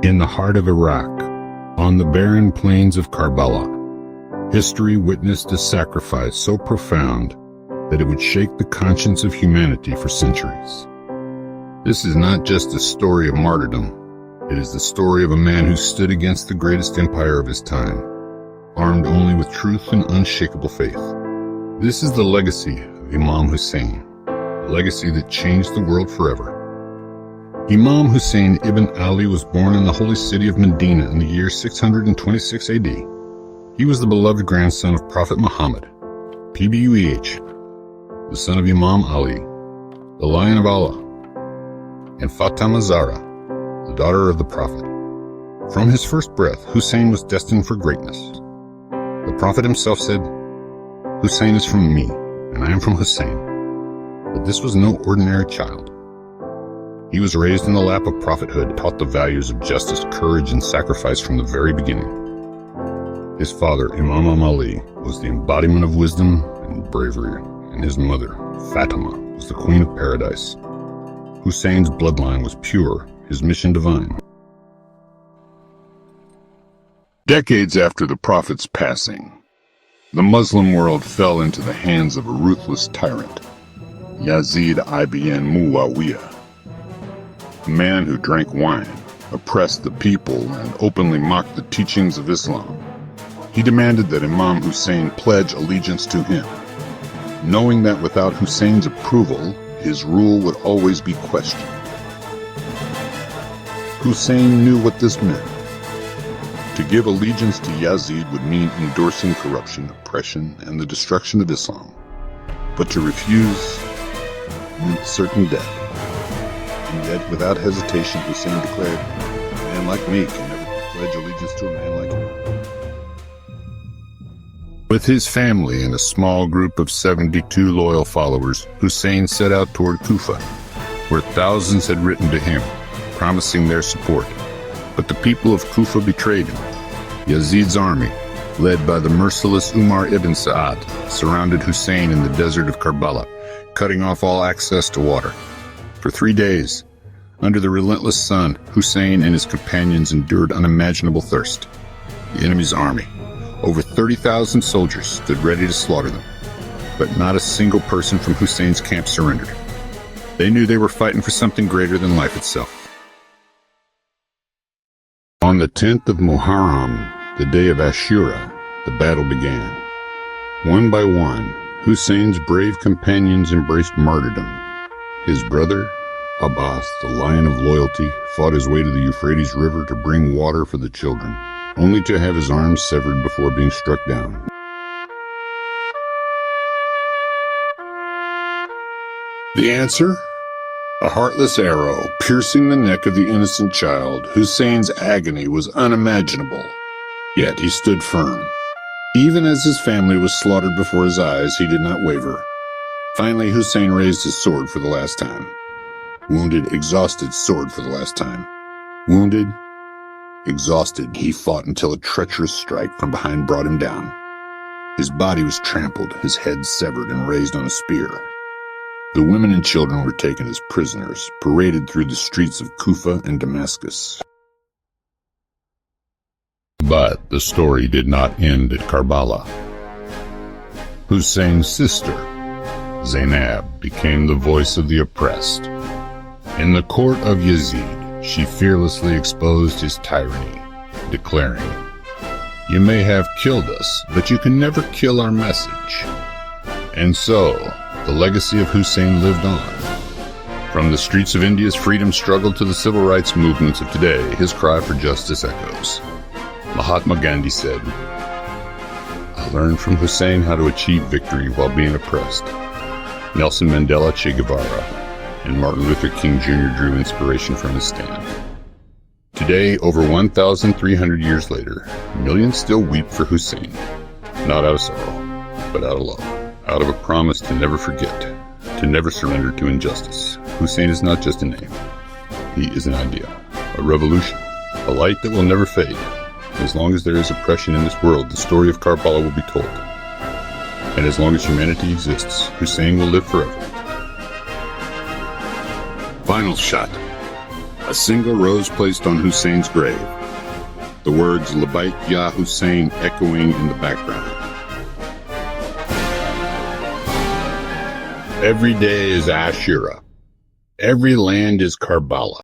In the heart of Iraq, on the barren plains of Karbala, history witnessed a sacrifice so profound that it would shake the conscience of humanity for centuries. This is not just a story of martyrdom. It is the story of a man who stood against the greatest empire of his time, armed only with truth and unshakable faith. This is the legacy of Imam Hussain, a legacy that changed the world forever. Imam Hussain ibn Ali was born in the holy city of Medina in the year 626 AD. He was the beloved grandson of Prophet Muhammad, PBUH, the son of Imam Ali, the Lion of Allah, and Fatima Zahra, the daughter of the Prophet. From his first breath, Hussain was destined for greatness. The Prophet himself said, "Hussain is from me, and I am from Hussain." But this was no ordinary child. He was raised in the lap of prophethood, taught the values of justice, courage, and sacrifice from the very beginning. His father, Imam Ali, was the embodiment of wisdom and bravery, and his mother, Fatima, was the queen of paradise. Hussein's bloodline was pure, his mission divine. Decades after the Prophet's passing, the Muslim world fell into the hands of a ruthless tyrant, Yazid ibn Muawiyah, a man who drank wine, oppressed the people, and openly mocked the teachings of Islam. He demanded that Imam Hussain pledge allegiance to him, knowing that without Hussein's approval, his rule would always be questioned. Hussain knew what this meant. To give allegiance to Yazid would mean endorsing corruption, oppression, and the destruction of Islam. But to refuse meant certain death. And yet, without hesitation, Hussain declared, "A man like me can never pledge allegiance to a man like him." With his family and a small group of 72 loyal followers, Hussain set out toward Kufa, where thousands had written to him, promising their support. But the people of Kufa betrayed him. Yazid's army, led by the merciless Umar ibn Sa'ad, surrounded Hussain in the desert of Karbala, cutting off all access to water. For 3 days, under the relentless sun, Hussain and his companions endured unimaginable thirst. The enemy's army, over 30,000 soldiers, stood ready to slaughter them. But not a single person from Hussein's camp surrendered. They knew they were fighting for something greater than life itself. On the 10th of Muharram, the day of Ashura, the battle began. One by one, Hussein's brave companions embraced martyrdom. His brother, Abbas, the Lion of Loyalty, fought his way to the Euphrates River to bring water for the children, only to have his arms severed before being struck down. The answer? A heartless arrow piercing the neck of the innocent child. Hussein's agony was unimaginable. Yet he stood firm. Even as his family was slaughtered before his eyes, he did not waver. Finally, Hussain raised his sword for the last time. Wounded, exhausted, sword for the last time. Wounded, exhausted, he fought until a treacherous strike from behind brought him down. His body was trampled, his head severed and raised on a spear. The women and children were taken as prisoners, paraded through the streets of Kufa and Damascus. But the story did not end at Karbala. Hussein's sister, Zainab, became the voice of the oppressed. In the court of Yazid, she fearlessly exposed his tyranny, declaring, "You may have killed us, but you can never kill our message." And so, the legacy of Hussain lived on. From the streets of India's freedom struggle to the civil rights movements of today, his cry for justice echoes. Mahatma Gandhi said, "I learned from Hussain how to achieve victory while being oppressed." Nelson Mandela, Che Guevara, and Martin Luther King Jr. drew inspiration from his stand. Today, over 1,300 years later, millions still weep for Hussain, not out of sorrow, but out of love, out of a promise to never forget, to never surrender to injustice. Hussain is not just a name. He is an idea, a revolution, a light that will never fade. As long as there is oppression in this world, the story of Karbala will be told. And as long as humanity exists, Hussain will live forever. Final shot. A single rose placed on Hussein's grave. The words Labaik Ya Hussein echoing in the background. Every day is Ashura. Every land is Karbala.